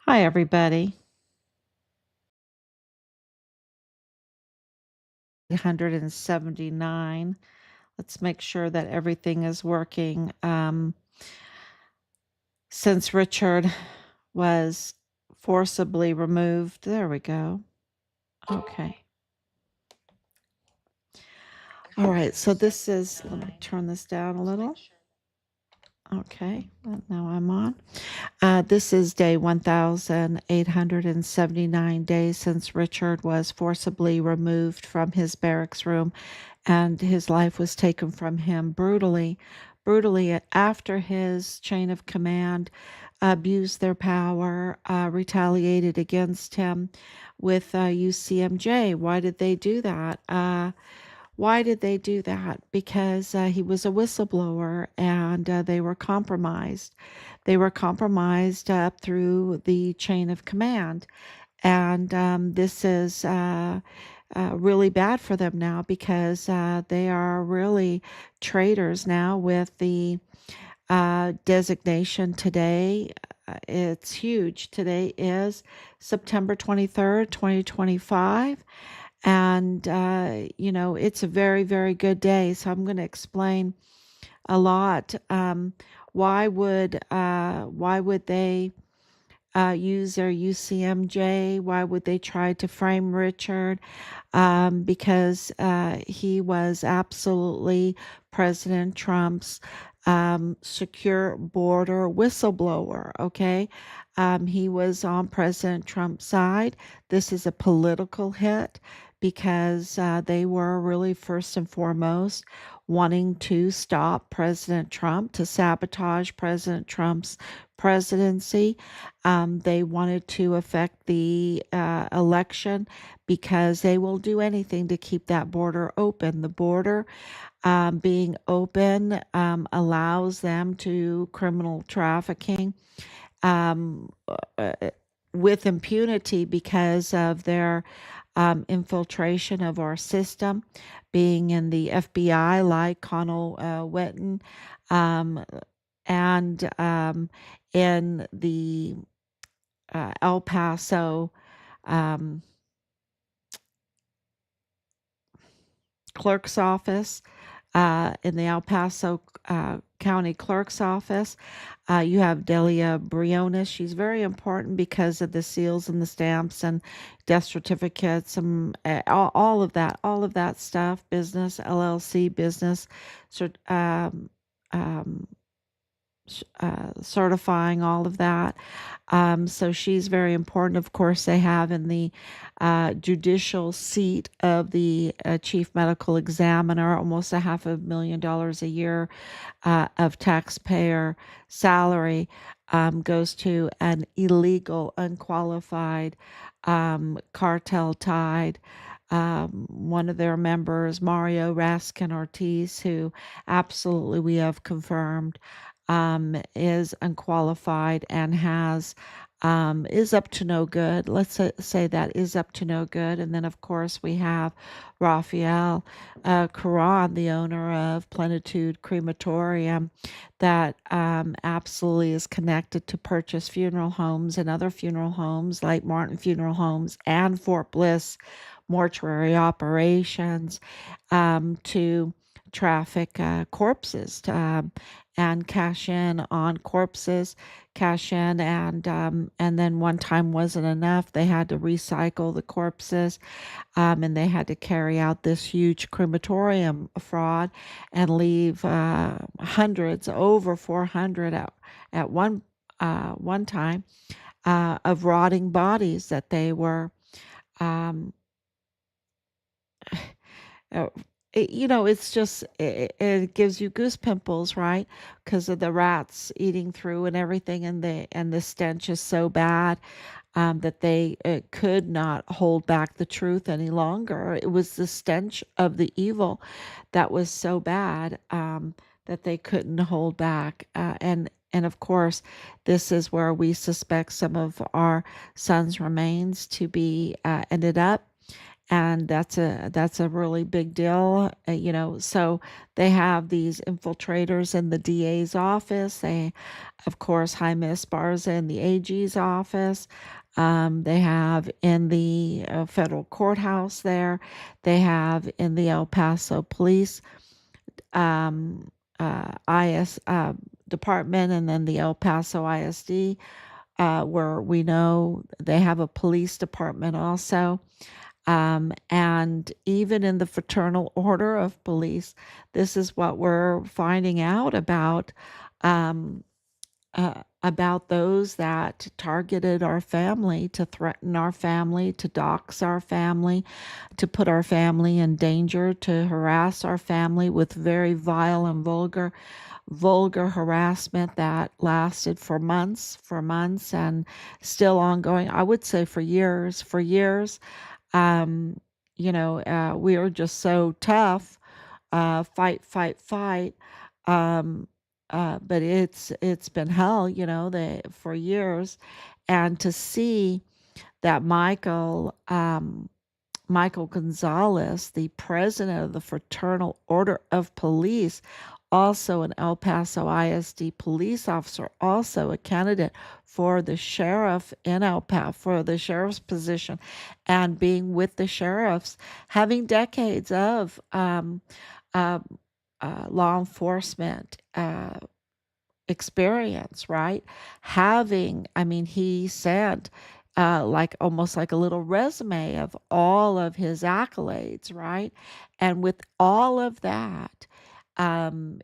Hi, everybody. 179. Let's make sure that everything is working. Since Richard was forcibly removed, there we go. Okay. All right. So this is, let me turn this down a little. Okay. Now I'm on. This is day 1,879 days since Richard was forcibly removed from his barracks room and his life was taken from him brutally after his chain of command abused their power, retaliated against him with UCMJ. Why did they do that? Why did they do that? Because he was a whistleblower and they were compromised. They were compromised up through the chain of command. And this is really bad for them now because they are really traitors now with the designation today. It's huge. Today is September 23rd, 2025. And, it's a very, very good day. So I'm going to explain a lot. Why would they use their UCMJ? Why would they try to frame Richard? Because he was absolutely President Trump's secure border whistleblower. Okay. He was on President Trump's side. This is a political hit because they were really first and foremost wanting to stop President Trump, to sabotage President Trump's presidency. They wanted to affect the election because they will do anything to keep that border open. The border being open allows them to criminal trafficking um, uh, with impunity because of their infiltration of our system, being in the FBI, like Connell Witten, um, and in the El Paso um, clerk's office, in the El Paso County Clerk's office. You have Delia Briones. She's very important because of the seals and the stamps and death certificates and all of that stuff, business, LLC, business, um, um, certifying all of that. So she's very important. Of course, they have in the judicial seat of the chief medical examiner almost $500,000 a year of taxpayer salary goes to an illegal, unqualified, cartel tied. One of their members, Mario Raskin Ortiz, who absolutely we have confirmed is unqualified and is up to no good. Let's say that is up to no good. And then, of course, we have Raphael Caron, the owner of Plenitude Crematorium, that absolutely is connected to Purchase Funeral Homes and other funeral homes like Martin Funeral Homes and Fort Bliss mortuary operations to traffic corpses and cash in on corpses, cash in, and then one time wasn't enough. They had to recycle the corpses, and they had to carry out this huge crematorium fraud and leave hundreds, over 400 at one time, of rotting bodies that they were um, uh, it's just it gives you goose pimples, right? Because of the rats eating through and everything, and the stench is so bad that they could not hold back the truth any longer. It was the stench of the evil that was so bad that they couldn't hold back, and of course, this is where we suspect some of our son's remains to be ended up and that's a really big deal. So they have these infiltrators in the DA's office. They, of course, Jaime Esparza in the AG's office. They have in the federal courthouse there. They have in the El Paso police um, IS department, and then the El Paso ISD, where we know they have a police department also. And even in the Fraternal Order of Police, this is what we're finding out um, about those that targeted our family, to threaten our family, to dox our family, to put our family in danger, to harass our family with very vile and vulgar harassment that lasted for months, and still ongoing. I would say for years. Um, we are just so tough, fight, fight, fight. Um, but it's been hell, for years, and to see that Michael Gonzales, the president of the Fraternal Order of Police, also an El Paso ISD police officer, also a candidate for the sheriff in El Paso, for the sheriff's position, and being with the sheriffs, having decades of uh, law enforcement experience, right? I mean, he said, like almost like a little resume of all of his accolades, right? And with all of that,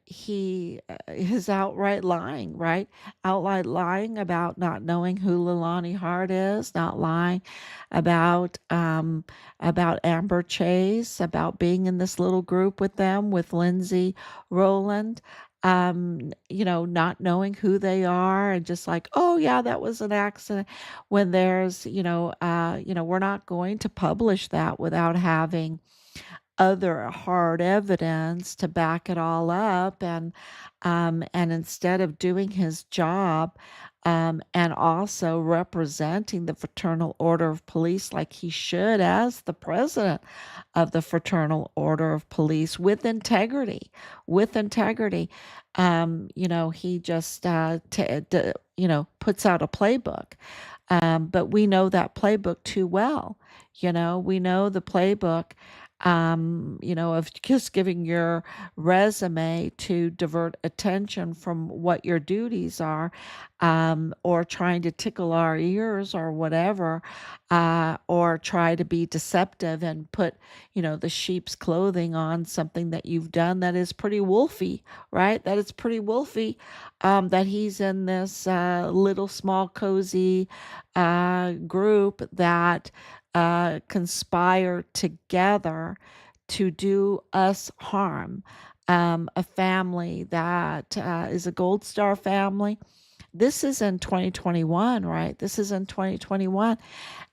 he is outright lying, right? Outright lying about not knowing who Leilani Hart is, not lying about Amber Chase, about being in this little group with them, with Lindsay Rowland, not knowing who they are, and just like, oh yeah, that was an accident. When there's, we're not going to publish that without having other hard evidence to back it all up. And instead of doing his job, and also representing the Fraternal Order of Police like he should, as the president of the Fraternal Order of Police, with integrity, he just puts out a playbook. But we know that playbook too well. We know the playbook, of just giving your resume to divert attention from what your duties are, or trying to tickle our ears or whatever, or try to be deceptive and put, the sheep's clothing on something that you've done that is pretty wolfy, right? That it's pretty wolfy, that he's in this little small cozy group that conspire together to do us harm. A family that is a Gold Star family. This is in 2021, right? This is in 2021.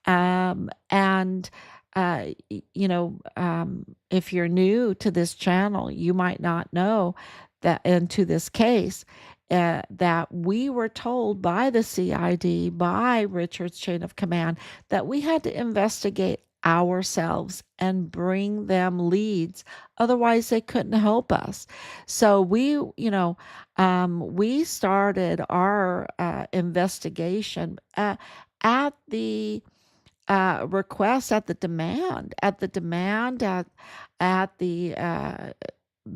And if you're new to this channel, you might not know that into this case, that we were told by the CID, by Richard's chain of command, that we had to investigate ourselves and bring them leads. Otherwise, they couldn't help us. So we started our investigation at the request, at the demand, at the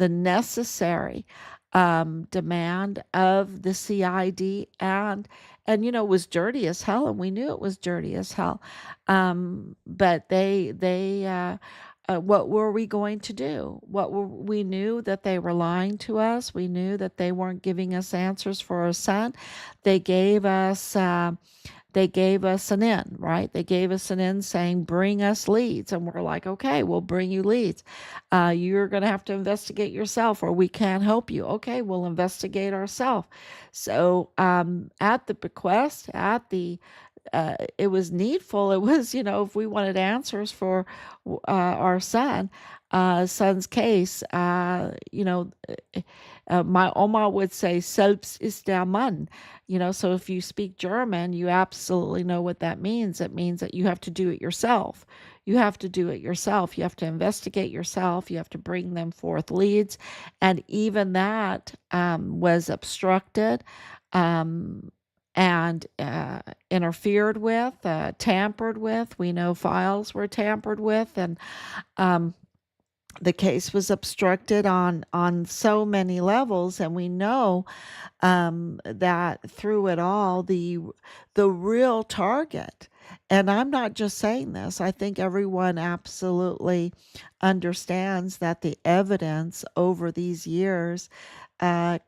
necessary demand of the CID, and it was dirty as hell, and we knew it was dirty as hell. But what were we going to do? We knew that they were lying to us. We knew that they weren't giving us answers for our son. They gave us. They gave us an in, right? They gave us an in saying, bring us leads. And we're like, okay, we'll bring you leads. You're going to have to investigate yourself, or we can't help you. Okay, we'll investigate ourselves. So at the bequest, it was needful. It was, if we wanted answers for our son's case, my Oma would say, "Selbst ist der Mann." So if you speak German, you absolutely know what that means. It means that you have to do it yourself. You have to do it yourself. You have to investigate yourself. You have to bring them forth leads. And even that was obstructed um, and interfered with, tampered with. We know files were tampered with, and um, the case was obstructed on so many levels. And we know that through it all, the real target, and I'm not just saying this, I think everyone absolutely understands that the evidence over these years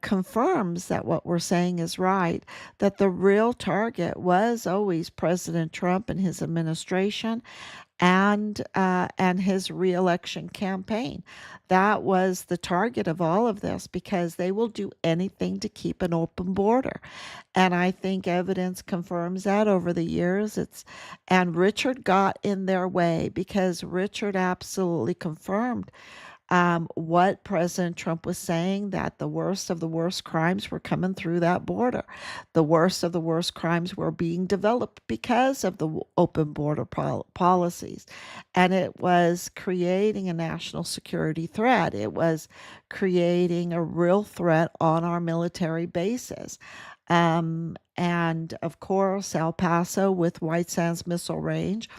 confirms that what we're saying is right, that the real target was always President Trump and his administration and his reelection campaign. That was the target of all of this because they will do anything to keep an open border. And I think evidence confirms that over the years. And Richard got in their way because Richard absolutely confirmed what President Trump was saying, that the worst of the worst crimes were coming through that border. The worst of the worst crimes were being developed because of the open border policies. And it was creating a national security threat. It was creating a real threat on our military bases. And of course, El Paso with White Sands Missile Range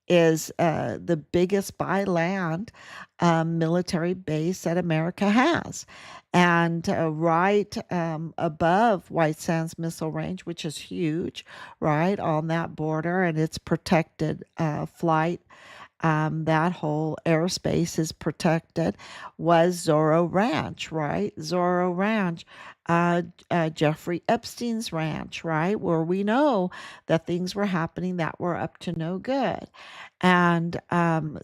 is the biggest by land military base that America has. And right above White Sands Missile Range, which is huge, right on that border, and it's protected flight. That whole airspace is protected, was Zorro Ranch, right? Zorro Ranch, Jeffrey Epstein's ranch, right? Where we know that things were happening that were up to no good. And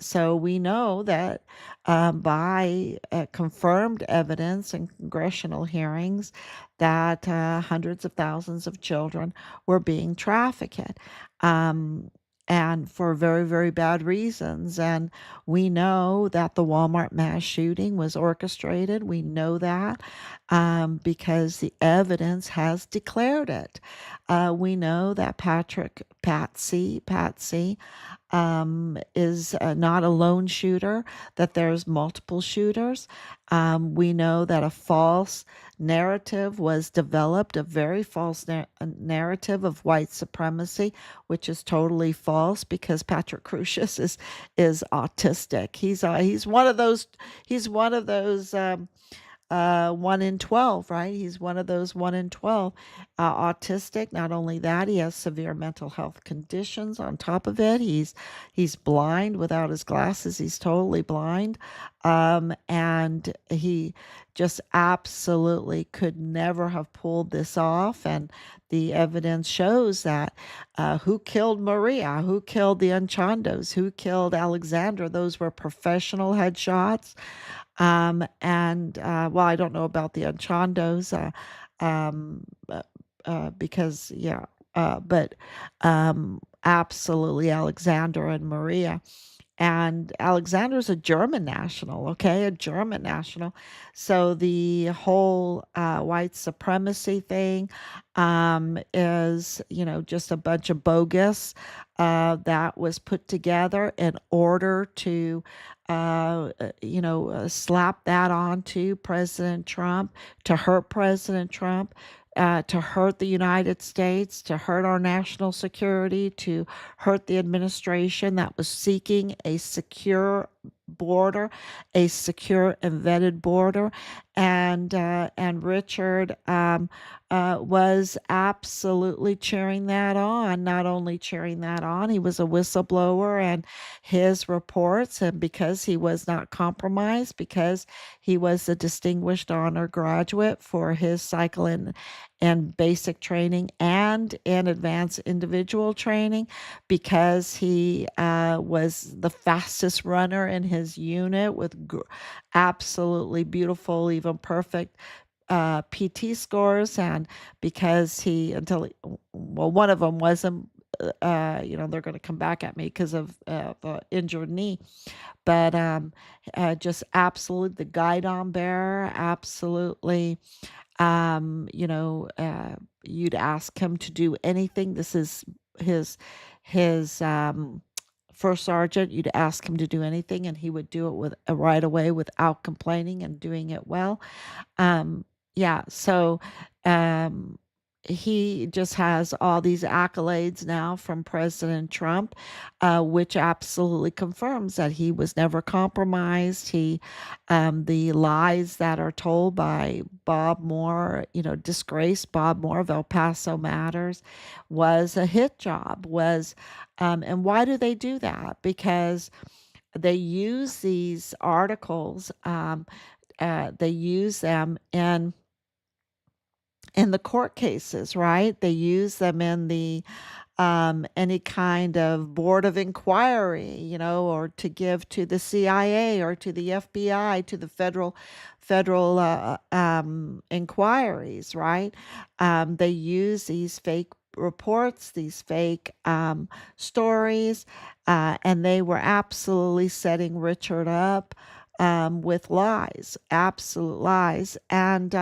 so we know that by confirmed evidence and congressional hearings that hundreds of thousands of children were being trafficked. Um, and for very, very bad reasons. And we know that the Walmart mass shooting was orchestrated. We know that because the evidence has declared it. We know that Patsy, is not a lone shooter, that there's multiple shooters. We know that a false narrative was developed, a very false narrative of white supremacy, which is totally false because Patrick Crusius is autistic. He's one of those 1 in 12, right? He's one of those 1 in 12 autistic. Not only that, he has severe mental health conditions on top of it. He's blind without his glasses. He's totally blind. And he just absolutely could never have pulled this off. And the evidence shows that who killed Maria, who killed the Unchandos, who killed Alexandra, those were professional headshots. And well, I don't know about the Unchandos, um, uh, because yeah, but absolutely Alexander and Maria. And Alexander's a German national, okay, a German national. So the whole white supremacy thing is, just a bunch of bogus that was put together in order to, slap that onto President Trump, to hurt President Trump. To hurt the United States, to hurt our national security, to hurt the administration that was seeking a secure border, a secure and vetted border. And Richard was absolutely cheering that on. Not only cheering that on, he was a whistleblower, and his reports, and because he was not compromised, because he was a distinguished honor graduate for his cycle in basic training and in advanced individual training, because he was the fastest runner in his unit with absolutely beautiful, even perfect PT scores. And because well, one of them wasn't, they're going to come back at me because of the injured knee, but just absolute, the guidon bearer, absolutely. You'd ask him to do anything. This is his first sergeant, you'd ask him to do anything, and he would do it with right away without complaining and doing it well. Um, yeah, so um, he just has all these accolades now from President Trump, which absolutely confirms that he was never compromised. The lies that are told by Bob Moore, disgraced Bob Moore of El Paso Matters, was a hit job. And why do they do that? Because they use these articles. They use them in the court cases, right? They use them in the any kind of board of inquiry, or to give to the CIA or to the FBI, to the federal inquiries, right? They use these fake reports, these fake stories, and they were absolutely setting Richard up with lies, absolute lies. And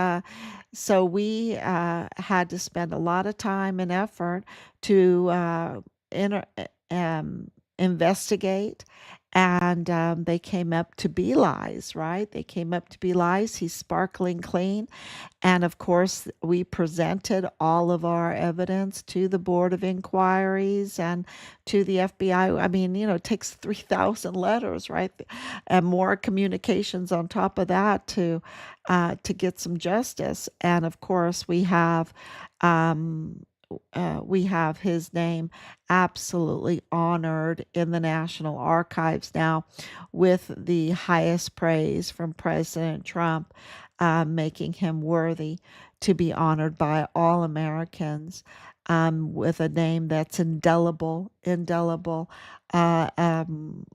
so we had to spend a lot of time and effort to inter- investigate. And they came up to be lies, right? They came up to be lies. He's sparkling clean. And of course, we presented all of our evidence to the Board of Inquiries and to the FBI. I mean, it takes 3,000 letters, right? And more communications on top of that to get some justice. And of course, um, we have his name absolutely honored in the National Archives now, with the highest praise from President Trump, making him worthy to be honored by all Americans, with a name that's indelible, uh, um,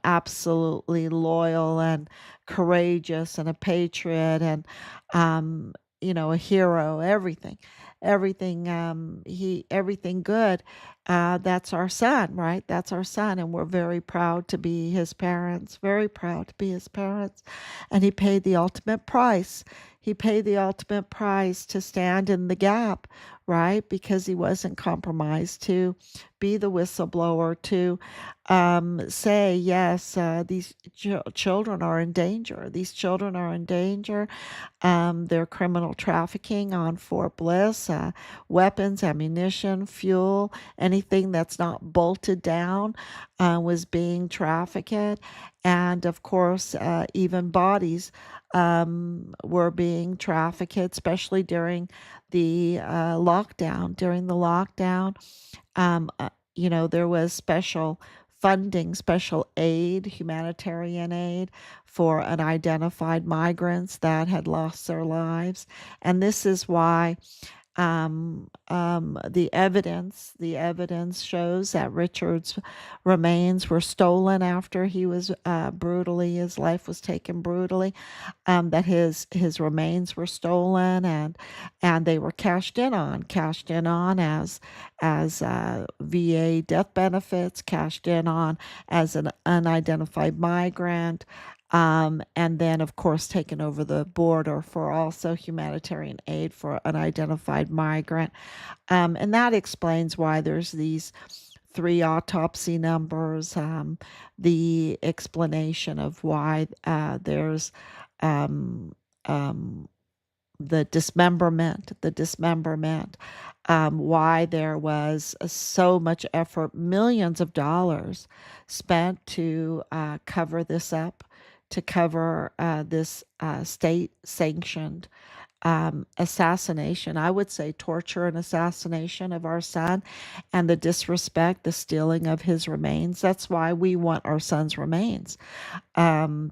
absolutely loyal and courageous and a patriot and, a hero, everything good. That's our son, right? That's our son, and we're very proud to be his parents, very proud to be his parents. And he paid the ultimate price. He paid the ultimate price to stand in the gap, right? Because he wasn't compromised, to be the whistleblower, to say, yes, these children are in danger. These children are in danger. Their criminal trafficking on Fort Bliss, weapons, ammunition, fuel, anything that's not bolted down was being trafficked. And of course, even bodies were being trafficked, especially during the lockdown. During the lockdown, there was special funding, special aid, humanitarian aid for unidentified migrants that had lost their lives. And this is why the evidence shows that Richard's remains were stolen after he was his life was taken brutally, that his remains were stolen, and they were cashed in on as VA death benefits, cashed in on as an unidentified migrant, and then, of course, taken over the border for also humanitarian aid for unidentified migrant. And that explains why there's these three autopsy numbers, the explanation of why there's um, um, the dismemberment, why there was so much effort, millions of dollars spent to cover this up, to cover this state sanctioned assassination, I would say torture and assassination of our son, and the disrespect, the stealing of his remains. That's why we want our son's remains,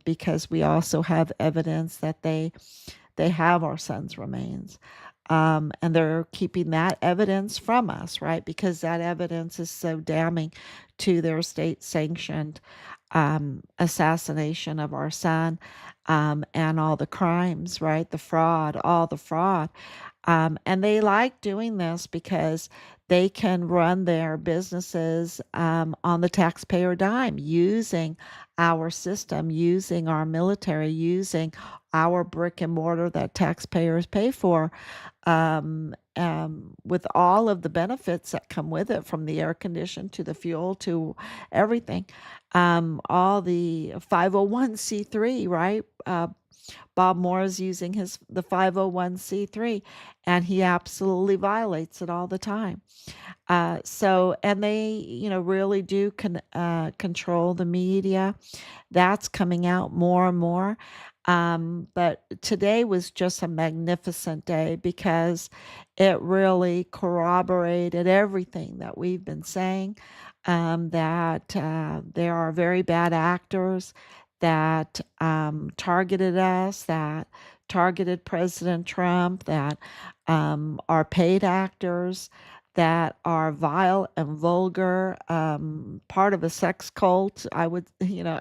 because we also have evidence that they have our son's remains. And they're keeping that evidence from us, right? Because that evidence is so damning to their state sanctioned assassination of our son, and all the crimes, right? The fraud, all the fraud. And they like doing this because they can run their businesses on the taxpayer dime, using our system, using our military, using our brick and mortar that taxpayers pay for, with all of the benefits that come with it, from the air condition to the fuel to everything. All the 501c3, right? Bob Moore is using the 501c3, and he absolutely violates it all the time. And they, really do control the media. That's coming out more and more. But today was just a magnificent day because it really corroborated everything that we've been saying, that there are very bad actors that targeted us, that targeted President Trump, that are paid actors, that are vile and vulgar, part of a sex cult. I would,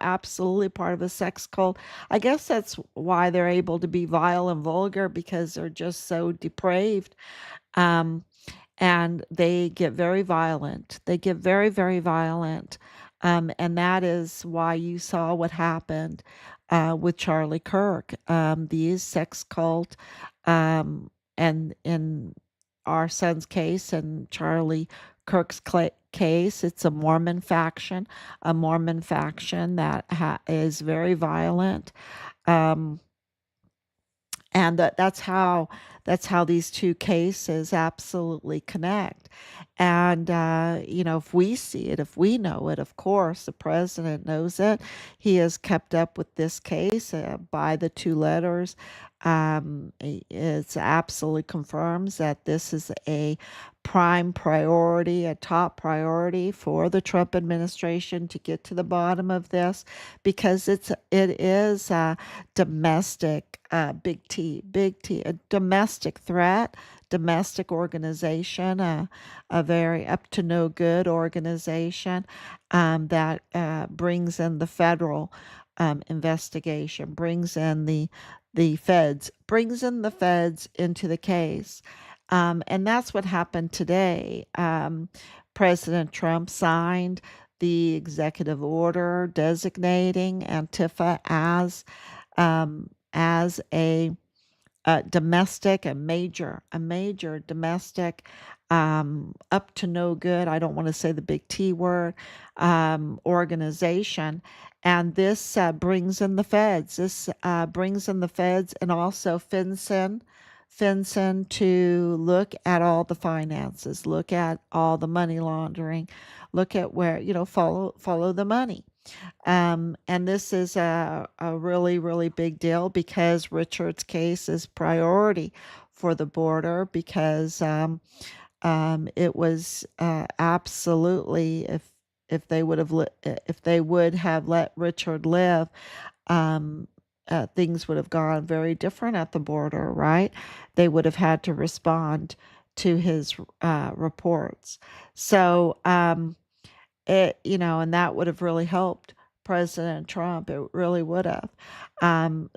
absolutely part of a sex cult. I guess that's why they're able to be vile and vulgar, because they're just so depraved. Um, and they get very violent. They get very, very violent. And that is why you saw what happened with Charlie Kirk. These sex cult, and in our son's case and Charlie Kirk's case, it's a Mormon faction that is very violent. Um, and that's how these two cases absolutely connect. And if we see it, if we know it, of course the president knows it. He has kept up with this case by the two letters. It absolutely confirms that this is a prime priority, a top priority for the Trump administration to get to the bottom of this, because it is domestic, big T, a domestic threat, domestic organization, a very up to no good organization, that brings in the federal investigation, brings in the feds into the case. And that's what happened today. President Trump signed the executive order designating Antifa as a domestic, a major domestic, up to no good. I don't want to say the big T word, organization. And this brings in the feds. This brings in the feds, and also FinCEN to look at all the finances, look at all the money laundering, look at where, follow the money. And this is a really, really big deal, because Richard's case is priority for the border, because it was absolutely, if they would have if they would have let Richard live, um, things would have gone very different at the border, right? They would have had to respond to his reports. So, and that would have really helped President Trump. It really would have.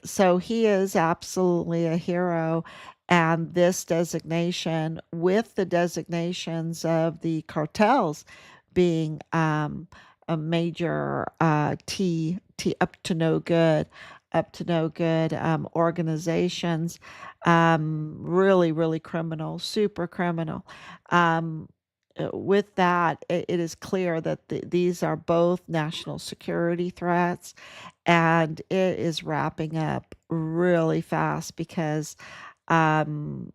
So he is absolutely a hero. And this designation, with the designations of the cartels being a major up to no good, organizations, really, really criminal, super criminal. Um, with that, it is clear that these are both national security threats, and it is wrapping up really fast, because, um,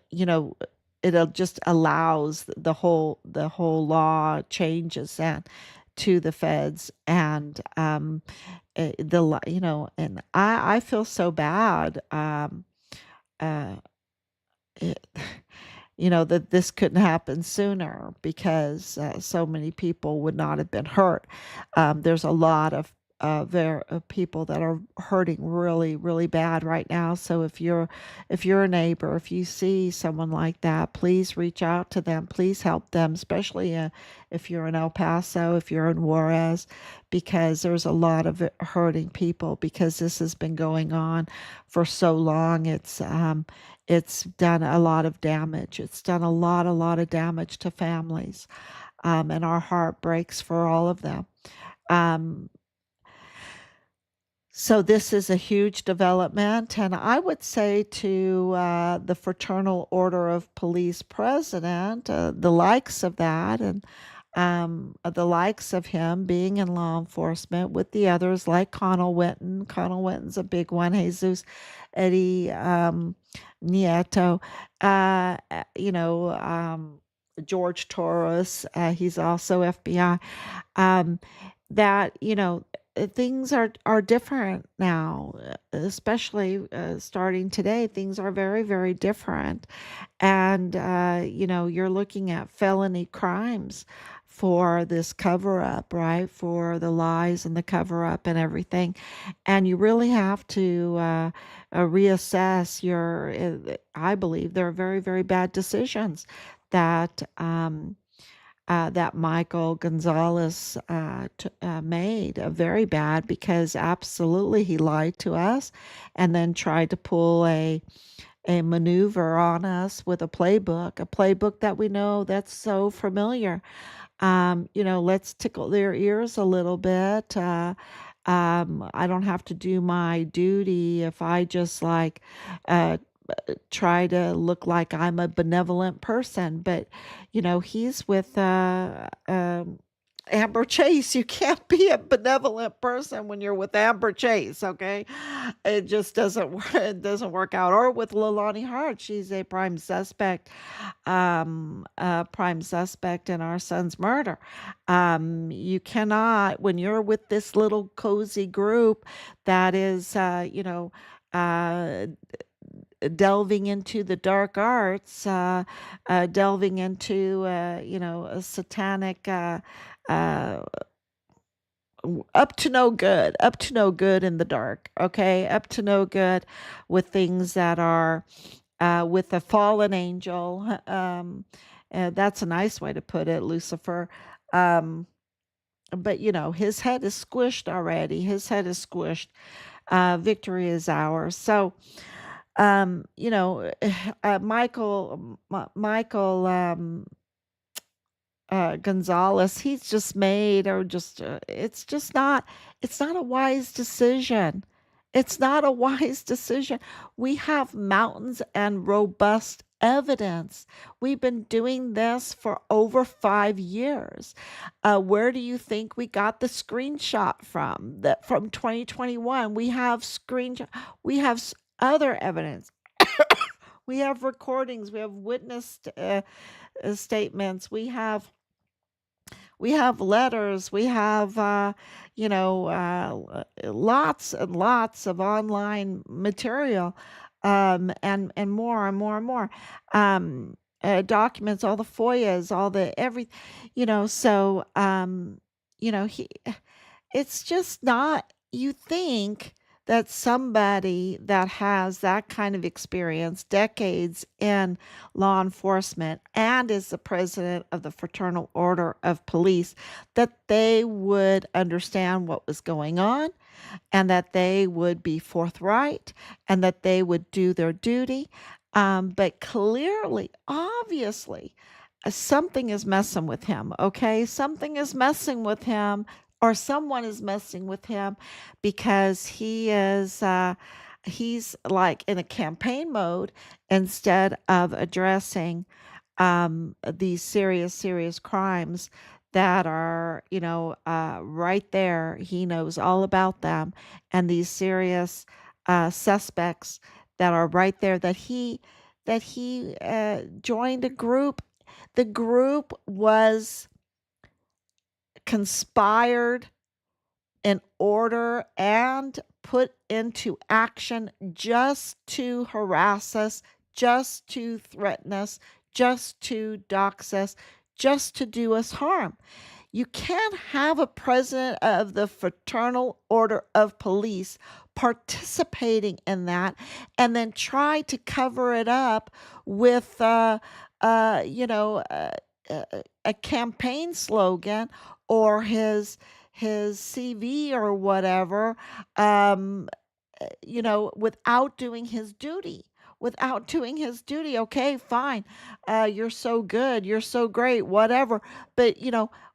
you know, it'll just allows the whole law changes and to the feds, and and I feel so bad. Uh, it, that this couldn't happen sooner, because so many people would not have been hurt. There's a lot of people that are hurting really, really bad right now. So if you're a neighbor, if you see someone like that, please reach out to them. Please help them, especially if you're in El Paso, if you're in Juarez, because there's a lot of hurting people, because this has been going on for so long. It's done a lot of damage. It's done a lot of damage to families, and our heart breaks for all of them. Um, So this is a huge development, and I would say to the Fraternal Order of Police president, the likes of that, and the likes of him being in law enforcement with the others like Connell Witten. Connell Witten's a big one. Jesus Eddie Nieto, you know, George Torres. He's also FBI. Um, that things are different now, especially starting today. Things are very, very different, and you're looking at felony crimes for this cover up, right? For the lies and the cover up and everything, and you really have to reassess your. I believe there are very, very bad decisions that. That Michael Gonzales made very bad, because absolutely he lied to us and then tried to pull a maneuver on us with a playbook that we know that's so familiar. Let's tickle their ears a little bit. I don't have to do my duty if I just like uh, try to look like I'm a benevolent person. But, he's with Amber Chase. You can't be a benevolent person when you're with Amber Chase, okay? It just doesn't work. It doesn't work out. Or with Leilani Hart, she's a prime suspect in our son's murder. You cannot, when you're with this little cozy group that is, uh, delving into the dark arts, delving into, a satanic, uh, up to no good in the dark, okay? Up to no good with things that are with a fallen angel. That's a nice way to put it, Lucifer. Um, but, his head is squished already. His head is squished. Victory is ours. So, Michael Gonzales, he's just made, or just it's not a wise decision. It's not a wise decision. We have mountains and robust evidence. We've been doing this for over 5 years. Where do you think we got the screenshot from? That from 2021, we have we have other evidence. We have recordings. We have witnessed statements. We have letters. We have, lots and lots of online material, and more and more and more. Documents, all the FOIAs, all the every, so, he it's just not, you think that somebody that has that kind of experience, decades in law enforcement, and is the president of the Fraternal Order of Police, that they would understand what was going on, and that they would be forthright, and that they would do their duty. But clearly, obviously, something is messing with him, okay? Something is messing with him, or someone is messing with him, because he's like in a campaign mode instead of addressing these serious, serious crimes that are, right there. He knows all about them, and these serious suspects that are right there, that he joined a group. The group was conspired in order and put into action just to harass us, just to threaten us, just to dox us, just to do us harm. You can't have a president of the Fraternal Order of Police participating in that and then try to cover it up with, uh, you know, uh, a campaign slogan, or his CV or whatever, without doing his duty, without doing his duty. Okay, fine. You're so good. You're so great, whatever. But,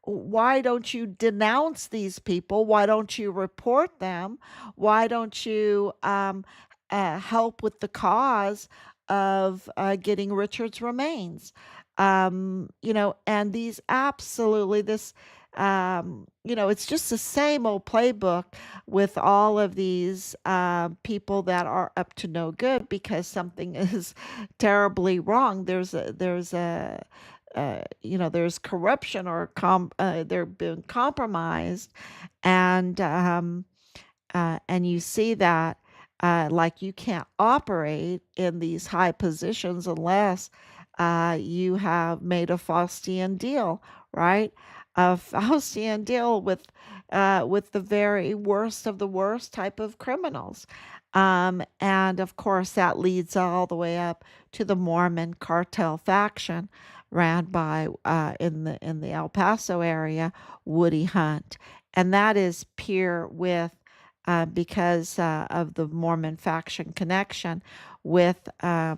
why don't you denounce these people? Why don't you report them? Why don't you help with the cause of getting Richard's remains? And these absolutely, it's just the same old playbook with all of these people that are up to no good because something is terribly wrong. There's corruption or they're being compromised, and you see that like you can't operate in these high positions unless you have made a Faustian deal, right? A Faustian deal with the very worst of the worst type of criminals. And of course, that leads all the way up to the Mormon cartel faction ran by in the El Paso area, Woody Hunt, and that is pure with because of the Mormon faction connection with uh,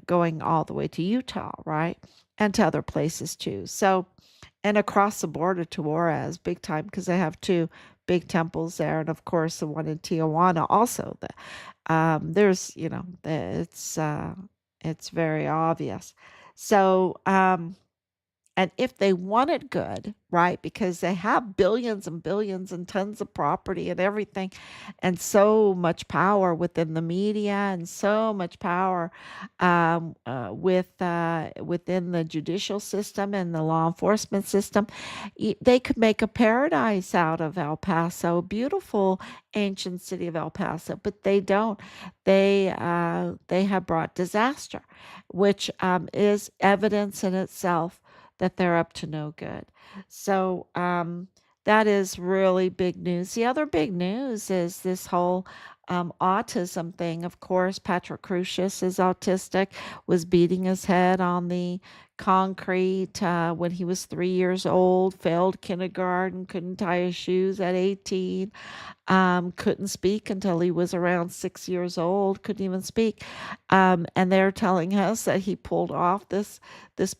going all the way to Utah, right? And to other places too. So, and across the border to Juarez, big time, because they have two big temples there. And of course, the one in Tijuana also. It's very obvious. So, and if they want it good, right, because they have billions and billions and tons of property and everything, and so much power within the media and so much power within the judicial system and the law enforcement system, they could make a paradise out of El Paso, beautiful ancient city of El Paso, but they don't. They have brought disaster, which is evidence in itself that they're up to no good. So that is really big news. The other big news is this whole autism thing. Of course, Patrick Crucius is autistic, was beating his head on the concrete when he was 3 years old, failed kindergarten, couldn't tie his shoes at 18, couldn't speak until he was around 6 years old, couldn't even speak. And they're telling us that he pulled off this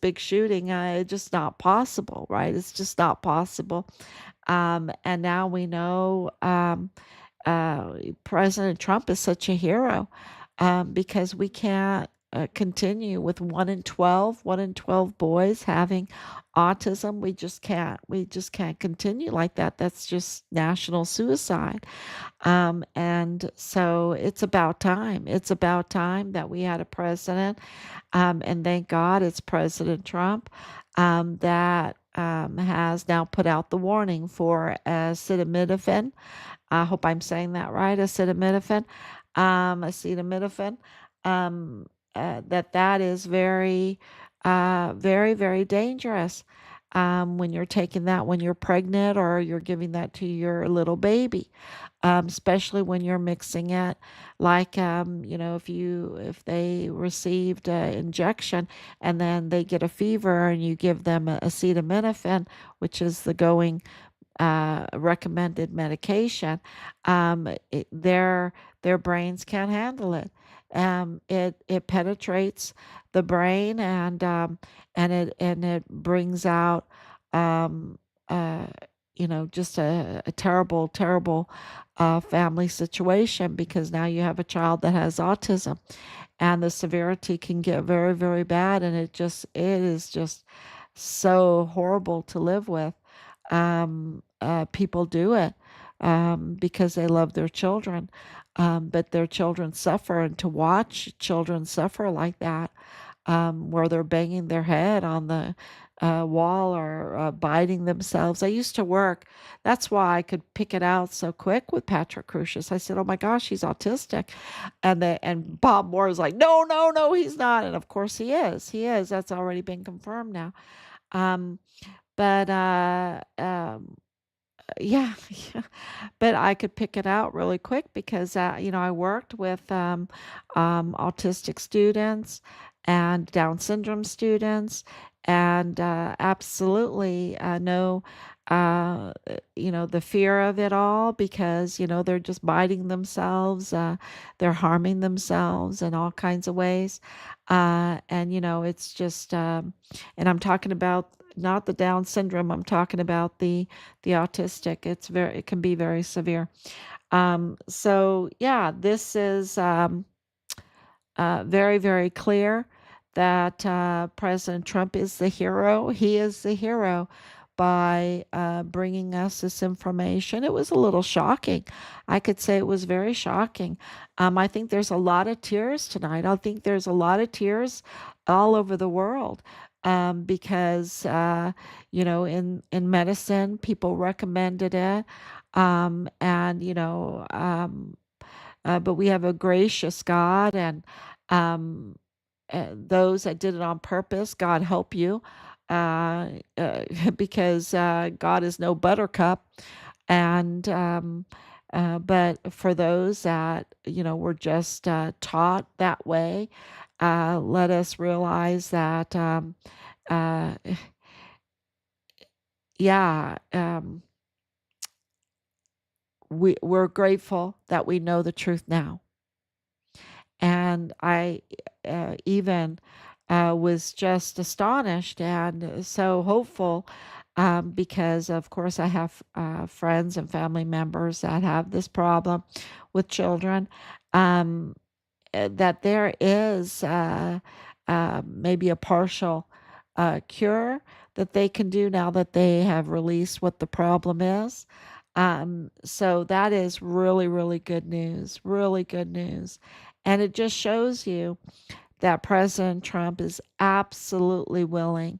big shooting. It's just not possible, right? It's just not possible. And now we know President Trump is such a hero because we can't continue with 1 in 12 boys having autism. We just can't continue like that. That's just national suicide. And so it's about time. It's about time that we had a president, and thank God it's President Trump that has now put out the warning for acetaminophen. I hope I'm saying that right. Acetaminophen. Um, that is very, very, very dangerous. When you're taking that when you're pregnant or you're giving that to your little baby, especially when you're mixing it, like if they received an injection and then they get a fever and you give them acetaminophen, which is the going recommended medication, their brains can't handle it. It penetrates the brain and it brings out um, uh, just a terrible terrible family situation because now you have a child that has autism and the severity can get very very bad, and it is just so horrible to live with. People do it because they love their children, but their children suffer, and to watch children suffer like that, where they're banging their head on the wall or biting themselves. I used to work. That's why I could pick it out so quick with Patrick Crucius. I said, "Oh my gosh, he's autistic," and Bob Moore is like, "No, no, no, he's not." And of course, he is. He is. That's already been confirmed now. Um, but yeah, yeah, but I could pick it out really quick because I worked with autistic students and Down syndrome students and absolutely know uh, the fear of it all, because they're just biting themselves, they're harming themselves in all kinds of ways, and it's just and I'm talking about not the Down syndrome, I'm talking about the autistic. It can be very severe. So yeah, this is very, very clear that President Trump is the hero. He is the hero by bringing us this information. It was a little shocking. I could say it was very shocking. I think there's a lot of tears tonight. I think there's a lot of tears all over the world, because in medicine, people recommended it, and but we have a gracious God, and um, those that did it on purpose, God help you, uh, uh, because God is no buttercup. And but for those that were just taught that way, let us realize that uh, yeah, we're grateful that we know the truth now. And I even was just astonished and so hopeful, because, of course, I have friends and family members that have this problem with children. Um, that there is maybe a partial cure that they can do now that they have released what the problem is. So that is really, really good news, really good news. And it just shows you that President Trump is absolutely willing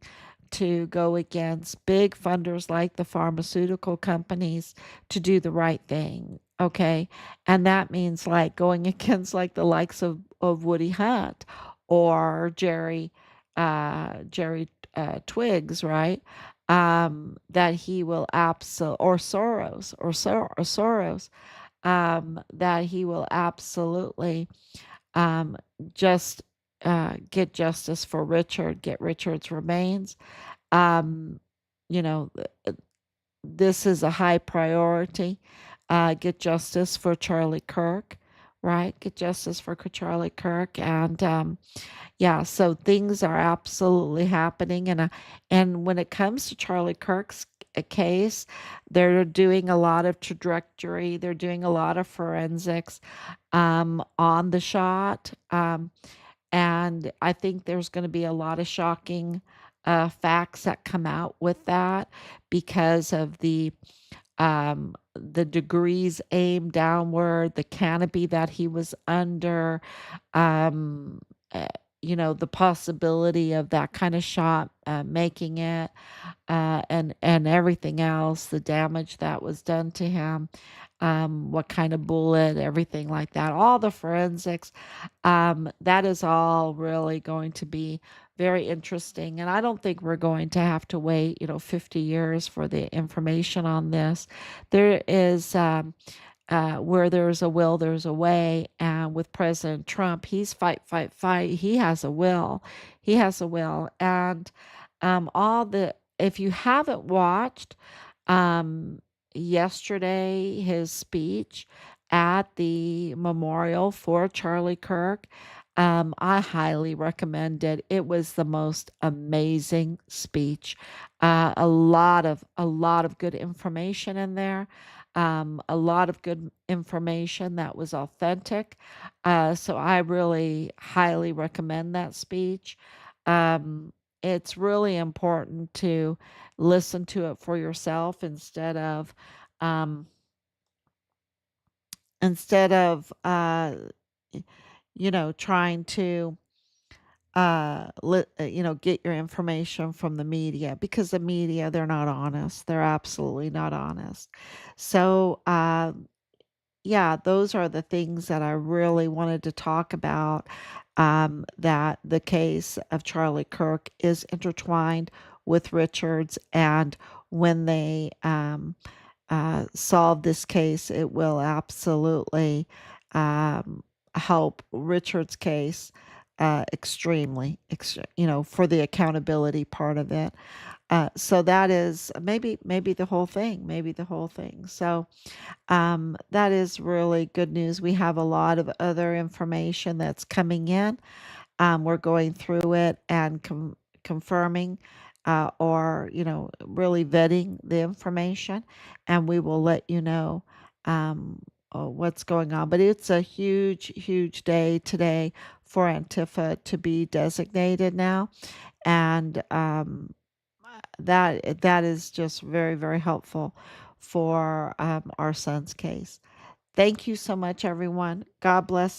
to go against big funders like the pharmaceutical companies to do the right thing. Okay. And that means like going against like the likes of Woody Hunt or Jerry Twigs, right? That he will absolutely, or Soros, that he will absolutely um, just get justice for Richard, get Richard's remains. Um, you know, this is a high priority. Get justice for Charlie Kirk, right? Get justice for Charlie Kirk, and yeah, so things are absolutely happening, and when it comes to Charlie Kirk's case, they're doing a lot of trajectory. They're doing a lot of forensics on the shot. And I think there's going to be a lot of shocking facts that come out with that because of the degrees aimed downward, the canopy that he was under, um, uh, the possibility of that kind of shot making it, and everything else, the damage that was done to him, what kind of bullet, everything like that, all the forensics, that is all really going to be very interesting. And I don't think we're going to have to wait, 50 years for the information on this. There is, where there's a will, there's a way. And with President Trump, he's fight, fight, fight. He has a will. He has a will. And if you haven't watched um, yesterday, his speech at the memorial for Charlie Kirk, I highly recommend it. It was the most amazing speech. A lot of good information in there. A lot of good information that was authentic. So I really highly recommend that speech. Um, it's really important to listen to it for yourself um, instead of trying to get your information from the media, because the media, they're not honest. They're absolutely not honest. So yeah, those are the things that I really wanted to talk about. That the case of Charlie Kirk is intertwined with Richard's, and when they solve this case, it will absolutely um, help Richard's case. extremely, for the accountability part of it. So that is maybe the whole thing, maybe the whole thing. So that is really good news. We have a lot of other information that's coming in. We're going through it and confirming or, really vetting the information, and we will let you know what's going on. But it's a huge, huge day today for Antifa to be designated now. And that is just very, very helpful for our son's case. Thank you so much, everyone. God bless.